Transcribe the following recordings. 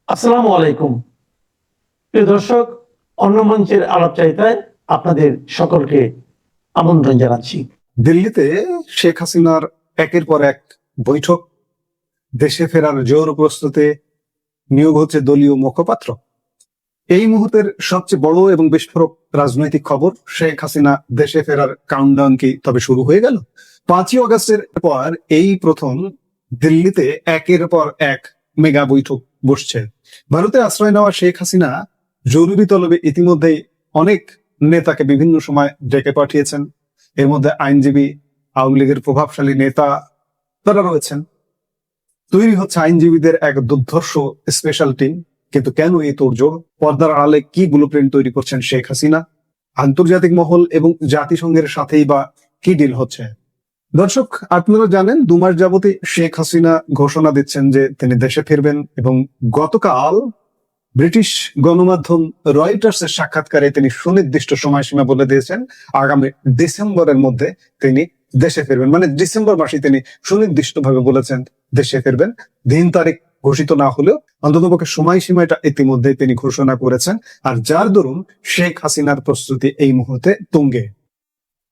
আসসালামু আলাইকুম। প্রিয় দর্শক, অন্য মঞ্চের আলাপচারিতায় আপনাদের সকলকে আমন্ত্রণ জানাচ্ছি। দিল্লিতে শেখ হাসিনার একের পর এক বৈঠক, দেশে ফেরার জোর প্রস্তুতে নিয়োগ হচ্ছে দলীয় মুখপাত্র। এই মুহূর্তের সবচেয়ে বড় এবং বিস্ফোরক রাজনৈতিক খবর, শেখ হাসিনা দেশে ফেরার কাউন্টডাউন কি তবে শুরু হয়ে গেল? 5ই অগস্টের পর এই প্রথম দিল্লিতে একের পর এক মেগা বৈঠক বসছে। ভারতে আশ্রয় নেওয়া শেখ হাসিনা জরুরি তলবে ইতিমধ্যেই অনেক নেতাকে বিভিন্ন সময় ডেকে পাঠিয়েছেন। এর মধ্যে আইনজীবী, আওয়ামী লীগের প্রভাবশালী নেতা তারা রয়েছেন। তৈরি হচ্ছে আইনজীবীদের এক দুর্ধর্ষ স্পেশাল টিম। কিন্তু কেন এই তোড়জোড়? পর্দার আড়ালে কি ব্লুপ্রিন্ট তৈরি করছেন শেখ হাসিনা? আন্তর্জাতিক মহল এবং জাতিসংঘের সাথেই বা কি ডিল হচ্ছে? দর্শক, আপনারা জানেন 2 মাস যাবতই শেখ হাসিনা ঘোষণা দিচ্ছেন যে তিনি দেশে ফিরবেন, এবং গতকাল ব্রিটিশ গণমাধ্যম রয়টার্সের সাক্ষাৎকারে তিনি সুনির্দিষ্ট সময়সীমা বলে দিয়েছেন আগামী ডিসেম্বরের মধ্যে তিনি দেশে ফিরবেন। মানে ডিসেম্বর মাসে তিনি সুনির্দিষ্ট ভাবে বলেছেন দেশে ফিরবেন। দিন তারিখ ঘোষিত না হলেও অন্ততপক্ষে সময়সীমাটা ইতিমধ্যে তিনি ঘোষণা করেছেন, আর যার দরুন শেখ হাসিনার প্রস্তুতি এই মুহূর্তে তুঙ্গে।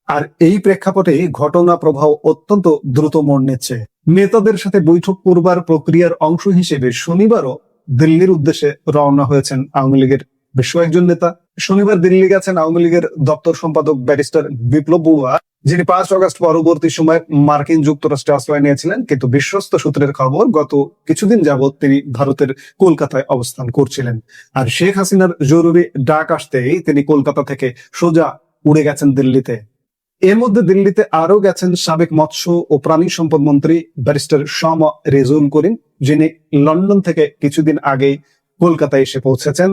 আর এই প্রেক্ষাপটে ঘটনা প্রবাহ অত্যন্ত দ্রুত মোড় নিচ্ছে। নেতাদের সাথে বৈঠক করবার প্রক্রিয়ার অংশ হিসেবে শনিবারও দিল্লির উদ্দেশ্যে রওনা হয়েছেন আওয়ামী লীগের বেশ কয়েকজন নেতা। শনিবার দিল্লি গেছেন আওয়ামী লীগের দপ্তর সম্পাদক ব্যারিস্টার বিপ্লব বড়ুয়া, যিনি 5 অগস্ট পরবর্তী সময় মার্কিন যুক্তরাষ্ট্রে আশ্রয় নিয়েছিলেন, কিন্তু বিশ্বস্ত সূত্রের খবর গত কিছুদিন যাবৎ তিনি ভারতের কলকাতায় অবস্থান করছিলেন। আর শেখ হাসিনার জরুরি ডাক আসতেই তিনি কলকাতা থেকে সোজা উড়ে গেছেন দিল্লিতে। এর মধ্যে দিল্লিতে আরো গেছেন সাবেক মৎস্য ও প্রাণী সম্পদ মন্ত্রী ব্যারিস্টার শাহ রেজউল করিম, যিনি লন্ডন থেকে কিছুদিন আগেই কলকাতায় এসে পৌঁছেছেন।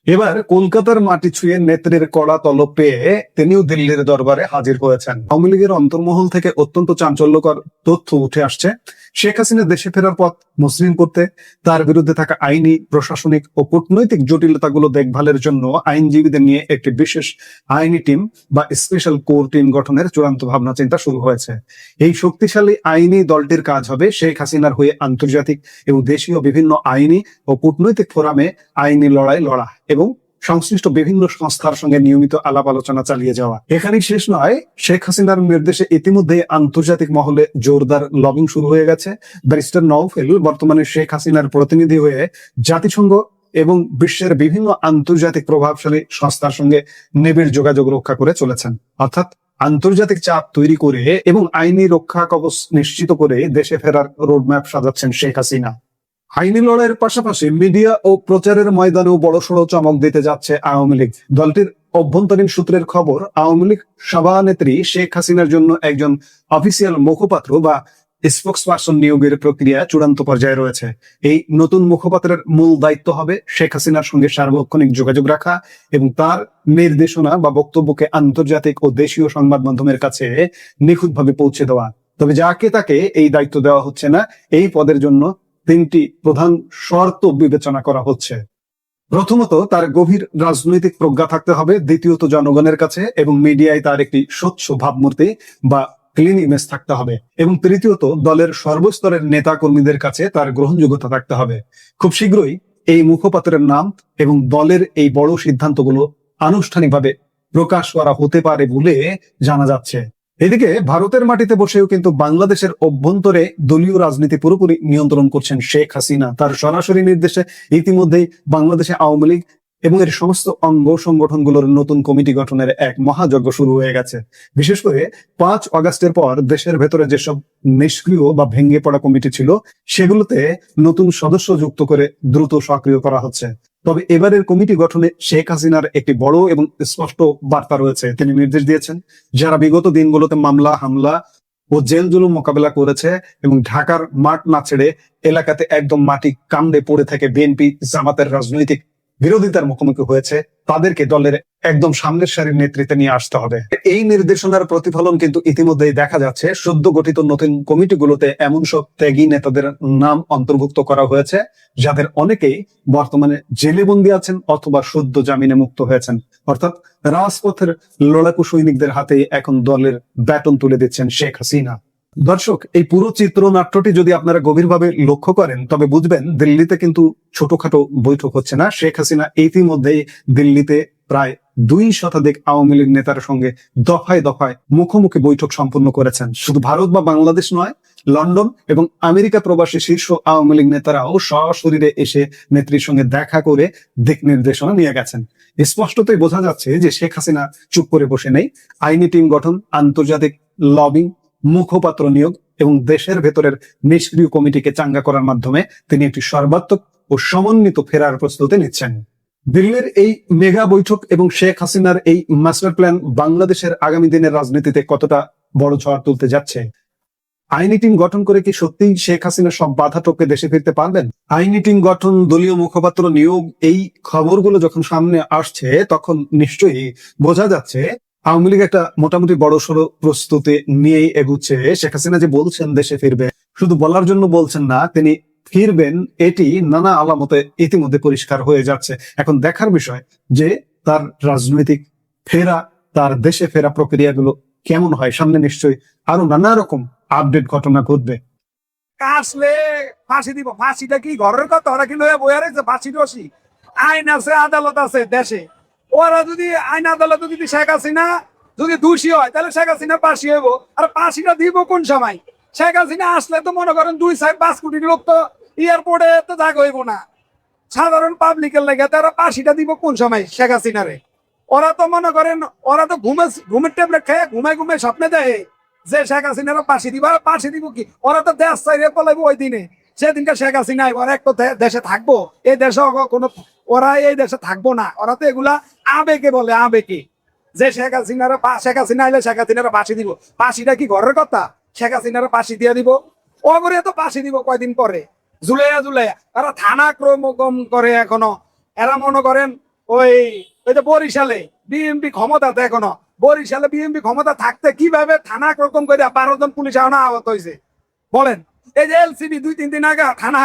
এবার কলকাতার মাটি ছুঁয়ে নেত্রীর কড়া তলব পেয়ে তিনিও দিল্লির দরবারে হাজির হয়েছেন। আওয়ামী লীগের অন্তর্মহল থেকে অত্যন্ত চাঞ্চল্যকর তথ্য উঠে আসছে। শেখ হাসিনা দেশে ফেরার পথ মসৃণ করতে তার বিরুদ্ধে থাকা আইনি, প্রশাসনিক ও কূটনৈতিক জটিলতাগুলো দেখভালের জন্য আইনজীবীদের নিয়ে একটি বিশেষ আইনি টিম বা স্পেশাল কোর টিম গঠনের চূড়ান্ত ভাবনা চিন্তা শুরু হয়েছে। এই শক্তিশালী আইনি দলটির কাজ হবে শেখ হাসিনার হয়ে আন্তর্জাতিক এবং দেশীয় বিভিন্ন আইনি ও কূটনৈতিক ফোরামে আইনি লড়াই লড়া এবং সংশ্লিষ্ট বিভিন্ন সংস্থার সঙ্গে নিয়মিত আলাপ আলোচনা চালিয়ে যাওয়া। এখানেই শেষ নয়, শেখ হাসিনার নির্দেশে ইতিমধ্যে আন্তর্জাতিক মহলে জোরদার লবিং শুরু হয়ে গেছে। ব্যারিস্টার নওফেল বর্তমানে শেখ হাসিনার প্রতিনিধি হয়ে জাতিসংঘ এবং বিশ্বের বিভিন্ন আন্তর্জাতিক প্রভাবশালী সংস্থার সঙ্গে নিবিড় যোগাযোগ রক্ষা করে চলেছেন। অর্থাৎ আন্তর্জাতিক চাপ তৈরি করে এবং আইনি রক্ষা কবচ নিশ্চিত করে দেশে ফেরার রোডম্যাপ সাজাচ্ছেন শেখ হাসিনা। আইনি লড়াইয়ের পাশাপাশি মিডিয়া ও প্রচারের ময়দানেও বড়সড় চমক দিতে যাচ্ছে আওয়ামী লীগ। দলটির অভ্যন্তরীণ সূত্রের খবর, আওয়ামী লীগ সভানেত্রী শেখ হাসিনার জন্য একজন অফিসিয়াল মুখপাত্র বা স্পোকসপারসন নিয়োগের প্রক্রিয়া চূড়ান্ত পর্যায়ে রয়েছে। এই নতুন মুখপাত্রের মূল দায়িত্ব হবে শেখ হাসিনার সঙ্গে সার্বক্ষণিক যোগাযোগ রাখা এবং তার নির্দেশনা বা বক্তব্যকে আন্তর্জাতিক ও দেশীয় সংবাদ মাধ্যমের কাছে নিখুঁতভাবে পৌঁছে দেওয়া। তবে যাকে তাকে এই দায়িত্ব দেওয়া হচ্ছে না। এই পদের জন্য 3টি প্রধান শর্ত বিবেচনা করা হচ্ছে। প্রথমত, তার গভীর রাজনৈতিক প্রজ্ঞা থাকতে হবে। দ্বিতীয়ত, জনগণের কাছে এবং মিডিয়ায় তার একটি স্বচ্ছ ভাবমূর্তি বা ক্লিন ইমেজ থাকতে হবে। এবং তৃতীয়ত, দলের সর্বস্তরের নেতা কর্মীদের কাছে তার গ্রহণযোগ্যতা থাকতে হবে। খুব শীঘ্রই এই মুখপাত্রের নাম এবং দলের এই বড় সিদ্ধান্তগুলো আনুষ্ঠানিকভাবে প্রকাশ করা হতে পারে বলে জানা যাচ্ছে। এদিকে ভারতের মাটিতে বসেও কিন্তু বাংলাদেশের অভ্যন্তরে দলীয় রাজনীতি পুরোপুরি নিয়ন্ত্রণ করছেন শেখ হাসিনা। তার সরাসরি নির্দেশে ইতিমধ্যেই বাংলাদেশে আওয়ামী লীগ এবং এর সমস্ত অঙ্গ সংগঠনগুলোর নতুন কমিটি গঠনের এক মহাযজ্ঞ শুরু হয়ে গেছে। বিশেষ করে 5 অগস্টের পর দেশের ভেতরে যেসব নিষ্ক্রিয় বা ভেঙে পড়া কমিটি ছিল, সেগুলোতে নতুন সদস্য যুক্ত করে দ্রুত সক্রিয় করা হচ্ছে। তবে এবারের কমিটি গঠনে শেখ হাসিনার একটি বড় এবং স্পষ্ট বার্তা রয়েছে। তিনি নির্দেশ দিয়েছেন, যারা বিগত দিনগুলোতে মামলা, হামলা ও জেল জুলুম মোকাবেলা করেছে এবং ঢাকার মাঠ না ছেড়ে এলাকাতে একদম মাটি কামড়ে পড়ে থেকে বিএনপি জামাতের রাজনৈতিক বিরোধিতার মুখোমুখি হয়েছে, তাদেরকে দলের একদম সামনের সারির নেতৃত্বে নিয়ে আসতে হবে। এই নির্দেশনার প্রতিফলন কিন্তু ইতিমধ্যেই দেখা যাচ্ছে। সদ্য গঠিত নতুন কমিটিগুলোতে এমন সব ত্যাগী নেতাদের নাম অন্তর্ভুক্ত করা হয়েছে, যাদের অনেকেই বর্তমানে জেলে বন্দী আছেন অথবা সদ্য জামিনে মুক্ত হয়েছেন। অর্থাৎ রাজপথের লড়াকু সৈনিকদের হাতে এখন দলের ব্যাটন তুলে দিচ্ছেন শেখ হাসিনা। দর্শক, এই পুরো চিত্রনাট্যটি যদি আপনারা গভীরভাবে লক্ষ্য করেন তবে বুঝবেন দিল্লিতে কিন্তু ছোটখাটো বৈঠক হচ্ছে না। শেখ হাসিনা ইতিমধ্যেই দিল্লিতে প্রায় 2 শতাধিক আওয়ামী লীগ নেতার সঙ্গে দফায় দফায় মুখোমুখি বৈঠক সম্পন্ন করেছেন। শুধু ভারত বা বাংলাদেশ নয়, লন্ডন এবং আমেরিকা প্রবাসী শীর্ষ আওয়ামী লীগ নেতারাও সশরীরে এসে নেত্রীর সঙ্গে দেখা করে দিক নির্দেশনা নিয়ে গেছেন। স্পষ্টতই বোঝা যাচ্ছে যে শেখ হাসিনা চুপ করে বসে নেই। আইনি টিম গঠন, আন্তর্জাতিক লবিং, মুখপাত্র নিয়োগ এবং দেশের ভেতরের নিষ্ক্রিয় কমিটিকে চাঙ্গা করার মাধ্যমে তিনি একটি সর্বাত্মক ও সমন্বিত ফেরার প্রস্তুতি নিচ্ছেন। দিল্লির এই মেগা বৈঠক এবং শেখ হাসিনার এই মাস্টার প্ল্যান বাংলাদেশের আগামী দিনের রাজনীতিতে কতটা বড় ঝড় তুলতে যাচ্ছে? আইনি টিম গঠন করে কি সত্যিই শেখ হাসিনা সব বাধা টপকে দেশে ফিরতে পারবেন? আইনি টিম গঠন, দলীয় মুখপাত্র নিয়োগ, এই খবরগুলো যখন সামনে আসছে তখন নিশ্চয়ই বোঝা যাচ্ছে আওয়ামী লীগ একটা মোটামুটি বড় সড়ো প্রস্তুতি নিয়েই এগুচ্ছে। শেখ হাসিনা যে বলছেন দেশে ফিরবে, শুধু বলার জন্য বলছেন না, তিনি ফিরবেন এটি নানা আলামতে ইতিমধ্যে পরিষ্কার হয়ে যাচ্ছে। এখন দেখার বিষয় যে তার রাজনৈতিক ফেরা, তার দেশে ফেরা প্রক্রিয়াগুলো কেমন হয়। সামনে নিশ্চয়ই আরো নানা রকম আপডেট ঘটনা ঘটবে। আসলে ফাঁসি দিব, ফাঁসিটা কি ঘরের কথা? ওরা কি লইয়া বইয়া রয়েছে ফাঁসি রসি? আইন আছে, আদালত আছে দেশে। ওরা যদি আইন আদালত যদি শেখ হাসিনা যদি দোষী হয় তাহলে শেখ হাসিনা ফাঁসি হইব। আর ফাঁসিটা দিব কোন সময়? শেখ হাসিনা আসলে তো মনে করেন 2-5 কোটি লোক তো এয়ারপোর্টে তো জাগ হইব না, সাধারণ পাবলিকের লেগে। তারা ফাঁসিটা দিব কোন সময় শেখ হাসিনারে? ওরা তো মনে করেন ওরা তো ঘুমের ট্যাবলেট খেয়ে ঘুমায় ঘুমায় স্বপ্নে দেয় যে শেখ হাসিনারা ফাঁসি দিব। আর ফাঁসি দিব কি? ওরা তো দেশ চাইরে পলাইবো ওই দিনে, সেদিনকে শেখ হাসিনা ওরা এক তো দেশে থাকবো, এই দেশে কোনো ওরা এই দেশে থাকবো না। ওরা তো এগুলা আবেগে বলে, আবেগে যে শেখ হাসিনা আইলে শেখ হাসিনারা ফাঁসি দিব। ফাঁসিটা কি ঘরের কথা? শেখ হাসিনারা ফাঁসি দিয়ে দিব। অগরে তো ফাঁসি দিব কয়দিন পরে, জুলাইয়া। এরা থানা ক্রম করে এখনো। এরা মনে করেন ওই যে বরিশালে বিএনপি ক্ষমতাতে, এখনো বরিশালে বিএনপি ক্ষমতা থাকতে কিভাবে থানা রকম করে 12 জন পুলিশ আহত হয়েছে বলেন? এই যে এলসিবি 2-3 দিন আগে থানা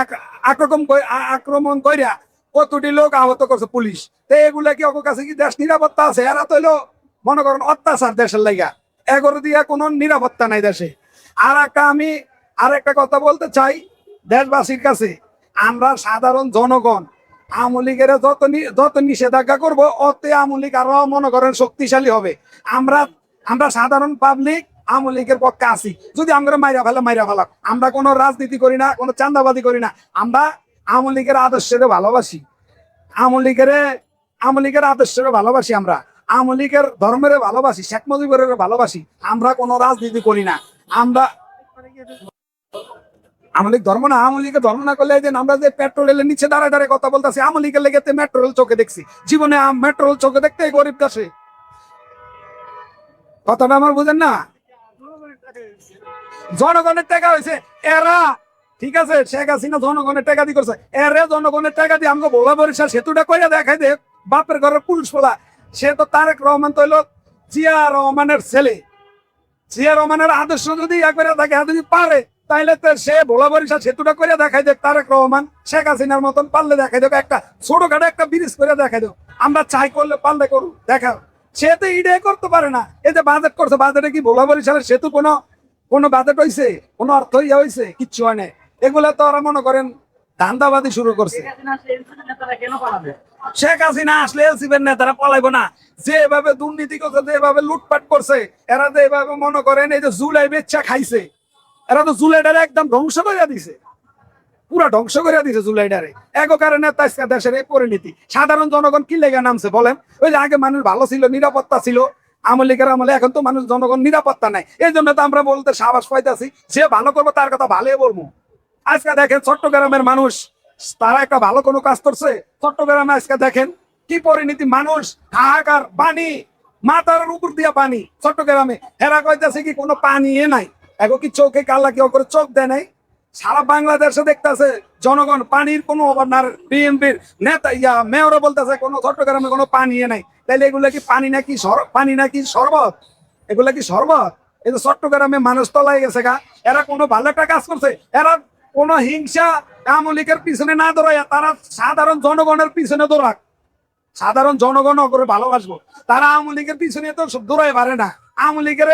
আক্রমণ করিয়া কতটি লোক আহত করছে পুলিশ। তো এগুলা কি ওর কাছে কি দেশ নিরাপত্তা আছে? এরা তো হইলো মনে করেন অত্যাচার দেশের লাইগা, এগোর দিয়া কোনো নিরাপত্তা নাই দেশে। আমি একটা কথা বলতে চাই দেশবাসীর কাছে, আমরা সাধারণ জনগণ আওয়ামী লীগের যত নিষেধাজ্ঞা করবো অতে আওয়ামী লীগ আরো মনে করেন শক্তিশালী হবে। আমরা সাধারণ পাবলিক আওয়ামী লীগের পক্ষে আছি। যদি আমরা মাইরা ফেলা, আমরা কোনো রাজনীতি করি না, কোনো চাঁদাবাজি করি না। আমরা আওয়ামী লীগের আদর্শের ভালোবাসি, আওয়ামী লীগের আদর্শের ভালোবাসি, আমরা আওয়ামী লীগের ধর্মের ভালোবাসি, শেখ মুজিবের ভালোবাসি। আমরা কোনো রাজনীতি করি না। আমরা আওয়ামী লীগ ধর্ম না, আওয়ামী লীগের ধর্ম না করলে যে আমরা যে পেট্রোলের নিচে দাঁড়ায় কথা বলতেছি, আওয়ামী লীগের লেগে মেট্রো রেল চোখে দেখছি। জীবনে মেট্রো রেল চোখে দেখতে গরিব দাসে, কথাটা আমার বুঝেন না? জনগণের টাকা হয়েছে এরা, ঠিক আছে? শেখ হাসিনা জনগণের টাকা দিয়ে করছে, এরে জনগণের টাকা দিয়ে আমাকে ভোলা বরিশাল সেতুটা কইয়া দেখাই দে। বাপের ঘরের পুরুষ বলা, সে তো তারেক রহমান তো হইলো জিয়া রহমানের ছেলে। জিয়া রহমানের আদর্শ যদি একবারে থাকে, যদি পারে তাইলে তো সে ভোলা বরিশাল সেতুটা করে দেখাই দেখ। তারেক রহমান শেখ হাসিনার মতন পারলে দেখাই দেব, একটা ছোটখাটো একটা ব্রিজ করে দেখাই দেব। আমরা চাই করলে পারলে করুক, দেখা। সে তো ইডে করতে পারে না। এই যে বাজেট করছে, বাজেটে কি ভোলা বরিশালের সেতু কোনো বাজেট হয়েছে? কোনো অর্থ ইয়া হয়েছে? কিচ্ছু হয় না। এগুলা তো ওরা মনে করেন ধান্দাবাজি শুরু করছে। শেখ হাসিনা আসলে এলসিবির নেতারা পলাইবো না। যেভাবে দুর্নীতি করছে, যেভাবে লুটপাট করছে, এরা যেভাবে মনে করেন এই যে জুলাই বেচ্চা খাইছে, এরা তো জুলাইটারে একদম ধ্বংস করে দিছে, পুরা ধ্বংস করে দিছে জুলাইটারে। এগো কারণে দেশের এই পরিণতি। সাধারণ জনগণ কি লেগে নামছে বলেন? ওই যে আগে মানুষ ভালো ছিল, নিরাপত্তা ছিল আওয়ামী লীগের আমলে, এখন তো মানুষ জনগণ নিরাপত্তা নাই। এই জন্য তো আমরা বলতে সাহস পাইতেছি, যে ভালো করবো তার কথা ভালোই বলবো। আজকে দেখেন চট্টগ্রামের মানুষ, তারা একটা ভালো কোনো কাজ করছে? চট্টগ্রামে আজকে দেখেন কি পরিণতি, মানুষ হাহাকার, পানি মাথার উপর দিয়া পানি চট্টগ্রামে। এরা কইতেছে কি কোনো পানি নাই, এখন কি চোখে কাল্লা কেউ করে চোখ দেয় নাই? সারা বাংলাদেশে দেখতেছে জনগণ পানির কোনো অভাব না। বিএনপির নেতা মেয়রও বলতেছে কোনো চট্টগ্রামে কোনো পানি নাই। তাইলে এগুলো কি পানি নাকি শরবত? এগুলা কি শরবত? এই যে চট্টগ্রামে মানুষ তলায় গেছে গা। এরা কোনো ভালো একটা কাজ করছে? এরা কোনো হিংসা আওয়ামী লীগের পিছনে না দৌড়াইয়া তারা সাধারণ জনগণের পিছনে দৌড়াক। সাধারণ জনগণ করে ভালোবাসবো, তারা আওয়ামী লীগের পিছনে তো দৌড়াই পারে না। আওয়ামী লীগের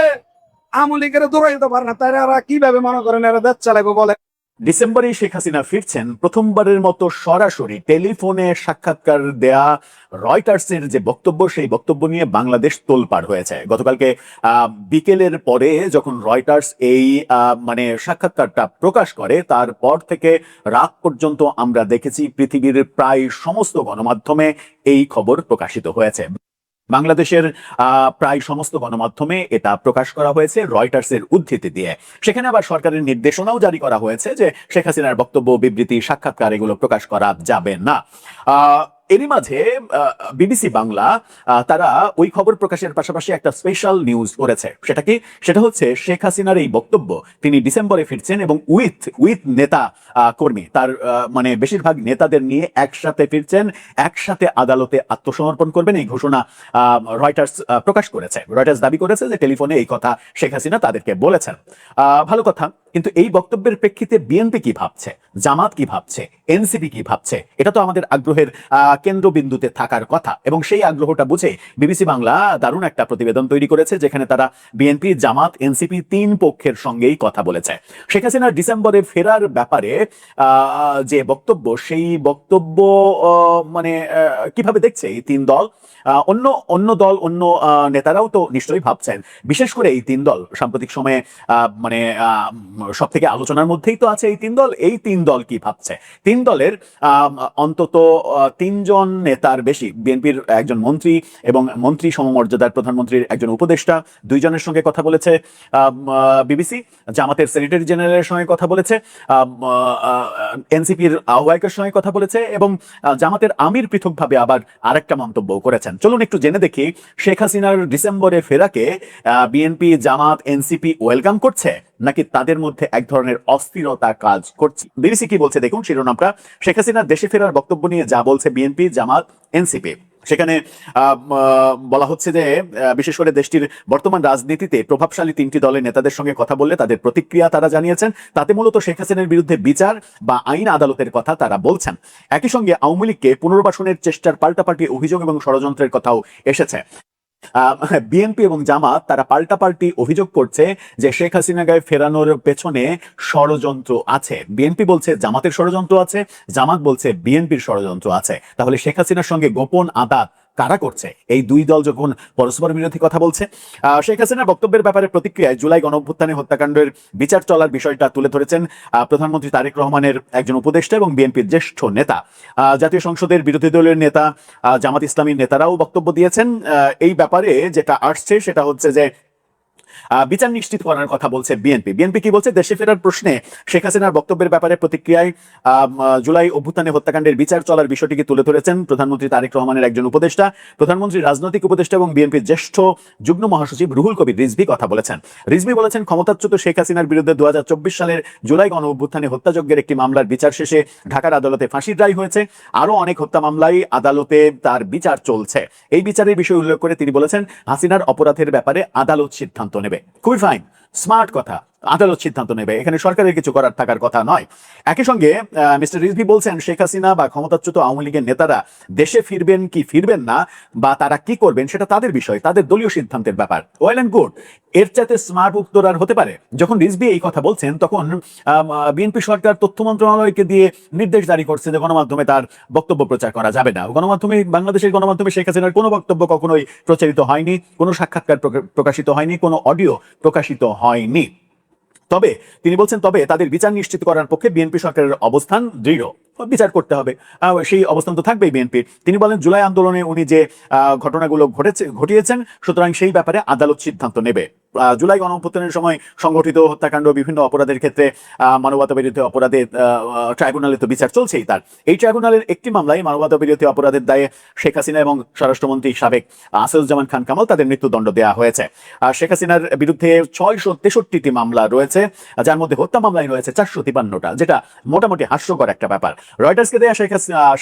আওয়ামী লীগের দৌড়াই দিতে পারে না, তাই এরা কিভাবে মনে করেন এরা দেশ চালাইবো বলে? ডিসেম্বরে শেখ হাসিনা ফিরছেন, প্রথমবারের মতো সরাসরি টেলিফোনে সাক্ষাৎকার দেয়া রয়টার্সের যে বক্তব্য, সেই বক্তব্য নিয়ে বাংলাদেশ তোলপাড় হয়েছে। গতকালকে বিকেলের পরে যখন রয়টার্স এই মানে সাক্ষাৎকারটা প্রকাশ করে, তারপর থেকে রাত পর্যন্ত আমরা দেখেছি পৃথিবীর প্রায় সমস্ত গণমাধ্যমে এই খবর প্রকাশিত হয়েছে। বাংলাদেশের প্রায় সমস্ত গণমাধ্যমে এটা প্রকাশ করা হয়েছে রয়টার্সের উদ্ধৃতি দিয়ে। সেখানে আবার সরকারের নির্দেশনাও জারি করা হয়েছে যে শেখ হাসিনার বক্তব্য, বিবৃতি, সাক্ষাৎকার এগুলো প্রকাশ করা যাবে না। এরই মাঝে বিবিসি বাংলা তারা ওই খবর প্রকাশের পাশাপাশি একটা স্পেশাল নিউজ করেছে। সেটা কি? সেটা হচ্ছে শেখ হাসিনার এই বক্তব্য, তিনি ডিসেম্বরে ফিরছেন এবং উইথ নেতা কর্মী, তার মানে বেশিরভাগ নেতাদের নিয়ে একসাথে ফিরছেন, একসাথে আদালতে আত্মসমর্পণ করবেন, এই ঘোষণা রয়টার্স প্রকাশ করেছে। রয়টার্স দাবি করেছে যে টেলিফোনে এই কথা শেখ হাসিনা তাদেরকে বলেছেন। ভালো কথা, কিন্তু এই বক্তব্যের প্রেক্ষিতে বিএনপি কি ভাবছে, জামাত কি ভাবছে, এনসিপি কি ভাবছে, এটা তো আমাদের আগ্রহের কেন্দ্রবিন্দুতে থাকার কথা। এবং সেই আগ্রহটা বুঝে বিবিসি বাংলা দারুণ একটা প্রতিবেদন তৈরি করেছে, যেখানে তারা বিএনপি, জামাত, এনসিপি তিন পক্ষের সঙ্গেই কথা বলেছে। শেখ হাসিনার ডিসেম্বরে ফেরার ব্যাপারে যে বক্তব্য, সেই বক্তব্য মানে কিভাবে দেখছে এই তিন দল, অন্য দল, অন্য নেতারাও তো নিশ্চয়ই ভাবছেন। বিশেষ করে এই তিন দল সাম্প্রতিক সময়ে মানে সব থেকে আলোচনার মধ্যেই তো আছে এই তিন দল। এই তিন দল কি ভাবছে? তিন দলের অন্তত তিনজন নেতার বেশি, বিএনপির একজন মন্ত্রী এবং মন্ত্রী সমমর্যাদার প্রধানমন্ত্রীর একজন উপদেষ্টা, দুইজনের সঙ্গে কথা বলেছে বিবিসি। জামাতের সেক্রেটারি জেনারেলের সঙ্গে কথা বলেছে, এনসিপির আহ্বায়কের সঙ্গে কথা বলেছে, এবং জামাতের আমির পৃথকভাবে আবার আরেকটা মন্তব্য করেছেন। চলুন একটু জেনে দেখি শেখ হাসিনার ডিসেম্বরে ফেরাকে বিএনপি, জামাত, এনসিপি ওয়েলকাম করছে, নাকি তাদের মধ্যে এক ধরনের অস্থিরতা কাজ করছে। বিবিসি কি বলছে দেখুন শিরোনামটা। শেখ হাসিনার দেশে ফেরার বক্তব্য নিয়ে যা বলছে বিএনপি, জামাত, এনসিপি। সেখানে বলা হচ্ছে যে বিশেষ করে দেশটির বর্তমান রাজনীতিতে প্রভাবশালী তিনটি দলের নেতাদের সঙ্গে কথা বললে তাদের প্রতিক্রিয়া তারা জানিয়েছেন। তাতে মূলত শেখ হাসিনার বিরুদ্ধে বিচার বা আইন আদালতের কথা তারা বলছেন। একই সঙ্গে আওয়ামী লীগকে পুনর্বাসনের চেষ্টার পাল্টাপাল্টি অভিযোগ এবং ষড়যন্ত্রের কথাও এসেছে। বিএনপি এবং জামাত তারা পাল্টাপাল্টি অভিযোগ করছে যে শেখ হাসিনাকে ফেরানোর পেছনে ষড়যন্ত্র আছে। বিএনপি বলছে জামাতের ষড়যন্ত্র আছে, জামাত বলছে বিএনপির ষড়যন্ত্র আছে। তাহলে শেখ হাসিনার সঙ্গে গোপন আদাত কারা করছে? এই দুই দল যখন পরস্পর বিরোধী কথা বলছে। শেখ হাসিনার বক্তব্যের ব্যাপারে প্রতিক্রিয়ায় জুলাই গণঅভ্যুত্থানে হত্যাকাণ্ডের বিচার চলার বিষয়টা তুলে ধরেছেন প্রধানমন্ত্রী তারেক রহমানের একজন উপদেষ্টা এবং বিএনপির জ্যেষ্ঠ নেতা। জাতীয় সংসদের বিরোধী দলের নেতা, জামাত ইসলামীর নেতারাও বক্তব্য দিয়েছেন। এই ব্যাপারে যেটা আসছে সেটা হচ্ছে যে বিচার নিশ্চিত করার কথা বলছে বিএনপি। বিএনপি কি বলছে? দেশে ফেরার প্রশ্নে শেখ হাসিনার বক্তব্যের ব্যাপারে প্রতিক্রিয়ায় জুলাই অভ্যুত্থানে হত্যাকাণ্ডের বিচার চলার বিষয়টিকে তুলে ধরেছেন প্রধানমন্ত্রী তারেক রহমানের একজন উপদেষ্টা, প্রধানমন্ত্রী রাজনৈতিক উপদেষ্টা এবং বিএনপির জ্যেষ্ঠ যুগ্ম মহাসচিব রুহুল কবির রিজভী কথা বলেছেন। রিজভী বলেছেন, ক্ষমতাচ্যুত শেখ হাসিনার বিরুদ্ধে 2024 সালের জুলাই গণ অভ্যুত্থানে হত্যাযজ্ঞের একটি মামলার বিচার শেষে ঢাকার আদালতে ফাঁসির রায় হয়েছে। আরো অনেক হত্যা মামলায় আদালতে তার বিচার চলছে। এই বিচারের বিষয় উল্লেখ করে তিনি বলেছেন, হাসিনার অপরাধের ব্যাপারে আদালত সিদ্ধান্ত নেবে। খুবই ফাইন, স্মার্ট কথা, আদালত সিদ্ধান্ত নেবে, এখানে সরকারের কিছু করার থাকার কথা নয়। একই সঙ্গে মিস্টার রিজভী বলছেন, শেখ হাসিনা বা ক্ষমতাচ্যুত আওয়ামী লীগের নেতারা দেশে ফিরবেন কি ফিরবেন না বা তারা কি করবেন সেটা তাদের বিষয়, তাদের দলীয় সিদ্ধান্তের ব্যাপার। ওয়েল অ্যান্ড গুড, এর চাইতে স্মার্ট উত্তর আর হতে পারে? যখন রিজভী এই কথা বলছেন তখন বিএনপি সরকার তথ্য মন্ত্রণালয়কে দিয়ে নির্দেশ জারি করছে যে গণমাধ্যমে তার বক্তব্য প্রচার করা যাবে না। গণমাধ্যমে, বাংলাদেশের গণমাধ্যমে শেখ হাসিনার কোনো বক্তব্য কখনোই প্রচারিত হয়নি, কোনো সাক্ষাৎকার প্রকাশিত হয়নি, কোনো অডিও প্রকাশিত হয়নি। তবে তিনি বলছেন, তবে তাদের বিচার নিশ্চিত করার পক্ষে বিএনপি সরকারের অবস্থান দৃঢ়। বিচার করতে হবে, সেই অবস্থান তো থাকবেই বিএনপির। তিনি বলেন, জুলাই আন্দোলনে উনি যে ঘটনাগুলো ঘটিয়েছেন, সুতরাং সেই ব্যাপারে আদালত সিদ্ধান্ত নেবে। জুলাই গণঅভ্যুত্থানের সময় সংগঠিত হত্যাকাণ্ড, বিভিন্ন অপরাধের ক্ষেত্রে মানবতা বিরোধী অপরাধের ট্রাইব্যুনালে তো বিচার চলছেই তার। এই ট্রাইব্যুনালের একটি মামলায় মানবতা বিরোধী অপরাধের দায়ে শেখ হাসিনা এবং স্বরাষ্ট্রমন্ত্রী সাবেক আসাদুজ্জামান খান কামাল তাদের মৃত্যুদণ্ড দেওয়া হয়েছে। শেখ হাসিনার বিরুদ্ধে 663টি মামলা রয়েছে, যার মধ্যে হত্যা মামলায় রয়েছে 453টা, যেটা মোটামুটি হাস্যকর একটা ব্যাপার। রয়টার্সকে দেয়া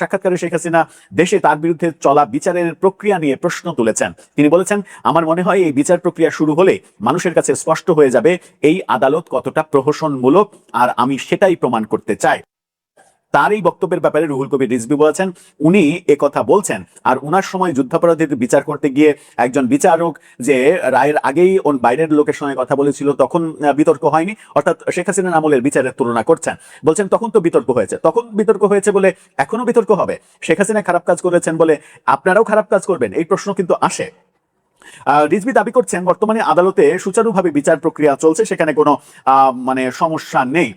সাক্ষাৎকারে শেখ হাসিনা দেশে তার বিরুদ্ধে চলা বিচারের প্রক্রিয়া নিয়ে প্রশ্ন তুলেছেন। তিনি বলেছেন, আমার মনে হয় এই বিচার প্রক্রিয়া শুরু হলে মানুষের কাছে স্পষ্ট হয়ে যাবে এই আদালত কতটা প্রহসনমূলক, আর আমি সেটাই প্রমাণ করতে চাই। তার এই বক্তব্যের ব্যাপারে রুহুল কবির রিজভী বলেছেন, উনি কথা বলছেন আর উনার সময় যুদ্ধাপরাধীদের বিচার করতে গিয়ে একজন বিচারক যে রায়ের আগেই বাইরের লোকের সঙ্গে কথা বলেছিল তখন বিতর্ক হয়নি, অর্থাৎ শেখ হাসিনার আমলের বিচারের তুলনা করছেন, বলছেন তখন তো বিতর্ক হয়েছে, তখন বিতর্ক হয়েছে বলে এখনো বিতর্ক হবে? শেখ হাসিনা খারাপ কাজ করেছেন বলে আপনারাও খারাপ কাজ করবেন? এই প্রশ্ন কিন্তু আসে। রিজভী দাবি করছেন বর্তমানে আদালতে সুচারুভাবে বিচার প্রক্রিয়া চলছে, সেখানে কোনো মানে সমস্যা নেই।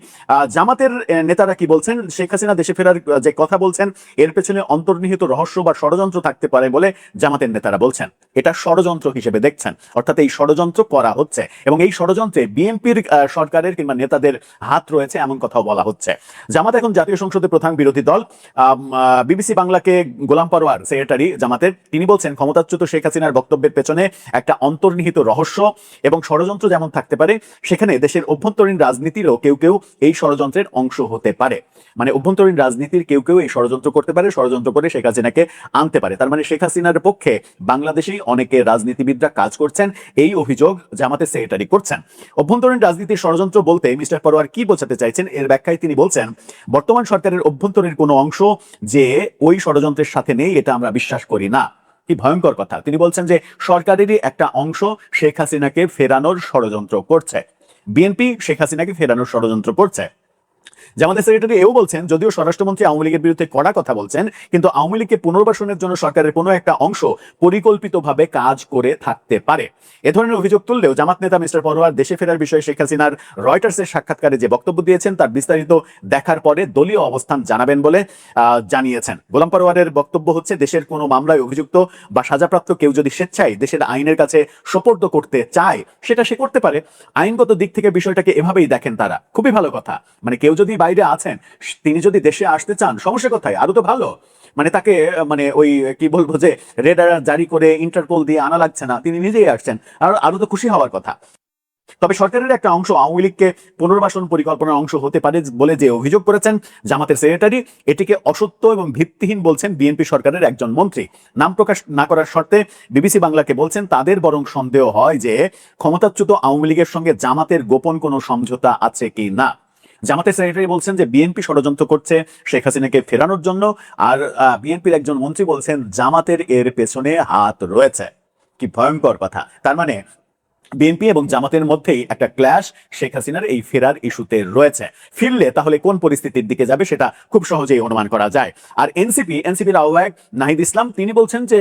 জামাতের নেতারা কি বলছেন? শেখ হাসিনা দেশে ফেরার যে কথা বলছেন এর পেছনে অন্তর্নিহিত রহস্য বা ষড়যন্ত্র থাকতে পারে বলে জামাতের নেতারা বলছেন। এটা ষড়যন্ত্র হিসেবে দেখছেন, অর্থাৎ এই ষড়যন্ত্র করা হচ্ছে এবং এই ষড়যন্ত্রে বিএনপির সরকারের কিংবা নেতাদের হাত রয়েছে এমন কথাও বলা হচ্ছে। জামাত এখন জাতীয় সংসদের প্রধান বিরোধী দল। বিবিসি বাংলাকে গোলাম পরোয়ার সেক্রেটারি জামাতের, তিনি বলছেন ক্ষমতাচ্যুত শেখ হাসিনার বক্তব্যের পেছনে একটা অন্তর্নিহিত রহস্য এবং ষড়যন্ত্র যেমন থাকতে পারে, সেখানে দেশের অভ্যন্তরীণ রাজনীতিরও কেউ কেউ এই ষড়যন্ত্রের অংশ হতে পারে। মানে অভ্যন্তরীণ রাজনীতির কেউ কেউ এই ষড়যন্ত্র করতে পারে, ষড়যন্ত্র করে শেখ হাসিনাকে আনতে পারে। তার মানে শেখ হাসিনার পক্ষে বাংলাদেশেই অনেকে রাজনীতিবিদরা কাজ করছেন, এই অভিযোগ জামাতের সেক্রেটারি করছেন। অভ্যন্তরীণ রাজনীতির ষড়যন্ত্র বলতে মিস্টার পরোয়ার কি বোঝাতে চাইছেন এর ব্যাখ্যায় তিনি বলছেন, বর্তমান সরকারের অভ্যন্তরীণ কোনো অংশ যে ওই ষড়যন্ত্রের সাথে নেই এটা আমরা বিশ্বাস করি না। কি ভয়ঙ্কর কথা! তিনি বলছেন যে সরকারেরই একটা অংশ শেখ হাসিনাকে ফেরানোর ষড়যন্ত্র করছে, বিএনপি শেখ হাসিনাকে ফেরানোর ষড়যন্ত্র করছে। জামাতের সেক্রেটারি এও বলছেন, যদিও স্বরাষ্ট্রমন্ত্রী আওয়ামী লীগের বিরুদ্ধে কড়া কথা বলছেন, কিন্তু আওয়ামী লীগকে পুনর্বাসনের জন্য সরকারের কোনো একটা অংশ পরিকল্পিতভাবে কাজ করে থাকতে পারে। এ ধরনের অভিযোগ তুললেও জামাত নেতা মিস্টার পরোয়ার দেশে ফেরার বিষয়ে শেখ হাসিনার রয়টার্সের সাক্ষাৎকারে যে বক্তব্য দিয়েছেন তার বিস্তারিত দেখার পরে দলীয় অবস্থান জানাবেন বলে জানিয়েছেন। গোলাম পরোয়ারের বক্তব্য হচ্ছে, দেশের কোনো মামলায় অভিযুক্ত বা সাজাপ্রাপ্ত কেউ যদি স্বেচ্ছায় দেশের আইনের কাছে সোপর্দ করতে চায় সেটা সে করতে পারে। আইনগত দিক থেকে বিষয়টাকে এভাবেই দেখেন তারা। খুবই ভালো কথা। মানে কেউ যদি বাইরে আছেন, তিনি যদি দেশে আসতে চান, সমস্যা কোথায়? আরো তো ভালো। মানে তাকে মানে ওই কি বলবো যে রেড অ্যালার্ট জারি করে ইন্টারপোল দিয়ে আনা লাগছে না, তিনি নিজেই আসছেন, আর আরো তো খুশি হওয়ার কথা। তবে সরকারের একটা অংশ আওয়ামী লীগকে পুনর্বাসন পরিকল্পনার অংশ হতে পারে বলে যে অভিযোগ করেছেন জামাতের সেক্রেটারি, এটিকে অসত্য এবং ভিত্তিহীন বলছেন বিএনপি সরকারের একজন মন্ত্রী। নাম প্রকাশ না করার শর্তে বিবিসি বাংলাকে বলছেন, তাদের বরং সন্দেহ হয় যে ক্ষমতাচ্যুত আওয়ামী লীগের সঙ্গে জামাতের গোপন কোনো সমঝোতা আছে কি না। জামাতের সেক্রেটারি বলছেন যে বিএনপি ষড়যন্ত্র করছে শেখ হাসিনাকে ফেরানোর জন্য, আর বিএনপির একজন মন্ত্রী বলছেন জামাতের এর পেছনে হাত রয়েছে। কি ভয়ঙ্কর কথা! তার মানে বিএনপি এবং জামাতের মধ্যেই একটা ক্ল্যাশ শেখ হাসিনার এই ফেরার ইস্যুতে রয়েছে। ফিরলে তাহলে কোন পরিস্থিতির দিকে যাবে সেটা খুব সহজেই অনুমান করা যায়। আর এনসিপির আহ্বায়ক নাহিদ ইসলাম তিনি বলছেন যে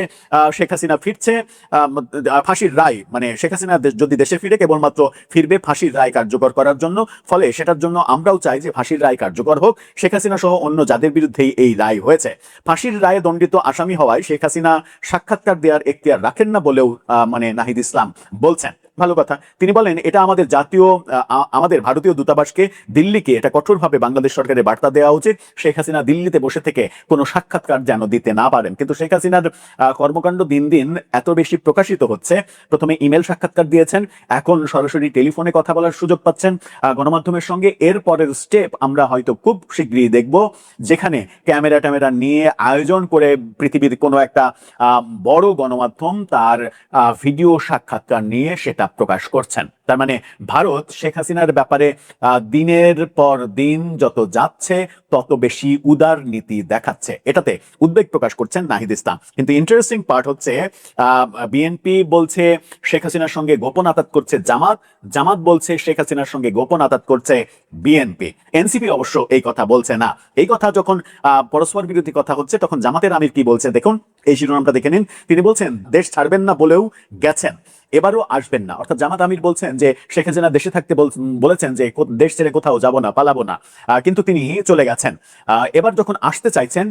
শেখ হাসিনা ফিরছে, ফাঁসির রায়, মানে শেখ হাসিনা যদি দেশে ফিরে কেবলমাত্র ফিরবে ফাঁসির রায় কার্যকর করার জন্য, ফলে সেটার জন্য আমরাও চাই যে ফাঁসির রায় কার্যকর হোক। শেখ হাসিনা সহ অন্য যাদের বিরুদ্ধেই এই রায় হয়েছে, ফাঁসির রায়ে দণ্ডিত আসামি হওয়ায় শেখ হাসিনা সাক্ষাৎকার দেওয়ার এখতিয়ার রাখেন না বলেও মানে নাহিদ ইসলাম বলছেন। ভালো কথা। তিনি বলেন, এটা আমাদের ভারতীয় দূতাবাসকে, দিল্লিকে এটা কঠোরভাবে বাংলাদেশ সরকারের বার্তা দেওয়া উচিত, শেখ হাসিনা দিল্লিতে বসে থেকে কোনো সাক্ষাৎকার যেন দিতে না পারেন। কিন্তু শেখ হাসিনার কর্মকাণ্ড দিন দিন এত বেশি প্রকাশিত হচ্ছে, প্রথমে ইমেল সাক্ষাৎকার দিয়েছেন, এখন সরাসরি টেলিফোনে কথা বলার সুযোগ পাচ্ছেন গণমাধ্যমের সঙ্গে। এর পরের স্টেপ আমরা হয়তো খুব শীঘ্রই দেখব, যেখানে ক্যামেরা নিয়ে আয়োজন করে পৃথিবীর কোনো একটা বড় গণমাধ্যম তার ভিডিও সাক্ষাৎকার নিয়ে সেটা প্রকাশ করছেন। তার মানে ভারত শেখ হাসিনার ব্যাপারে দিনের পর দিন যত যাচ্ছে তত বেশি উদার নীতি দেখাচ্ছে, এটাতে উদ্বেগ প্রকাশ করছেন নাহিদ ইসলাম। কিন্তু ইন্টারেস্টিং পার্ট হচ্ছে বিএনপি বলছে শেখ হাসিনার সঙ্গে গোপন আতাত করছে জামাত বলছে শেখ হাসিনার সঙ্গে গোপন আতাত করছে বিএনপি। এনসিপি অবশ্য এই কথা বলছে না। এই কথা যখন পরস্পর বিরোধী কথা হচ্ছে তখন জামাতের আমির কি বলছে দেখুন, এই শিরোনামটা দেখে নিন। তিনি বলছেন দেশ ছাড়বেন না বলেও গেছেন, এবারও আসবেন না। অর্থাৎ জামাত আমির বলছেন যে শেখ হাসিনা দেশে থাকতে বলেছেন যে দেশ ছেড়ে কোথাও যাব না, পালাবো না, কিন্তু তিনি চলে গেছেন। এবার যখন আসতে চাইছেন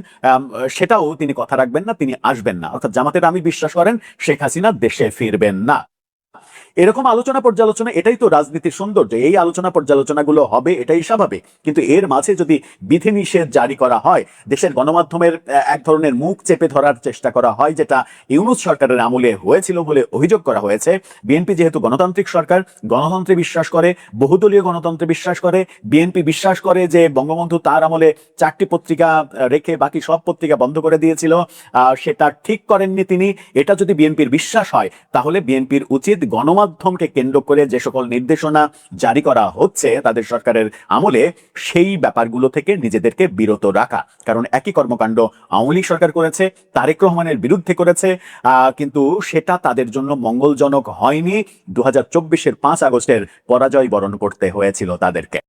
সেটাও তিনি কথা রাখবেন না, তিনি আসবেন না। অর্থাৎ জামাতের আমির বিশ্বাস করেন শেখ হাসিনা দেশে ফিরবেন না। এরকম আলোচনা পর্যালোচনা, এটাই তো রাজনীতির সৌন্দর্য। এই আলোচনা পর্যালোচনাগুলো হবে, এটাই স্বাভাবিক। কিন্তু এর মাঝে যদি বিধিনিষেধ জারি করা হয়, দেশের গণমাধ্যমের এক ধরনের মুখ চেপে ধরার চেষ্টা করা হয়, যেটা ইউনূস সরকারের আমলে হয়েছিল বলে অভিযোগ করা হয়েছে। বিএনপি যেহেতু গণতান্ত্রিক সরকার, গণতন্ত্রে বিশ্বাস করে, বহুদলীয় গণতন্ত্রে বিশ্বাস করে, বিএনপি বিশ্বাস করে যে বঙ্গবন্ধু তার আমলে 4টি পত্রিকা রেখে বাকি সব পত্রিকা বন্ধ করে দিয়েছিল, সেটা ঠিক করেননি তিনি। এটা যদি বিএনপির বিশ্বাস হয় তাহলে বিএনপির উচিত গণমাধ্যম গণমাধ্যমকে কেন্দ্র করে যে সকল নির্দেশনা জারি করা হচ্ছে তাদের সরকারের আমলে, সেই ব্যাপারগুলো থেকে নিজেদেরকে বিরত রাখা। কারণ একই কর্মকাণ্ড আওয়ামী লীগ সরকার করেছে, তারেক রহমানের বিরুদ্ধে করেছে, কিন্তু সেটা তাদের জন্য মঙ্গলজনক হয়নি। 2024-এর 5 আগস্টের পরাজয় বরণ করতে হয়েছিল তাদেরকে।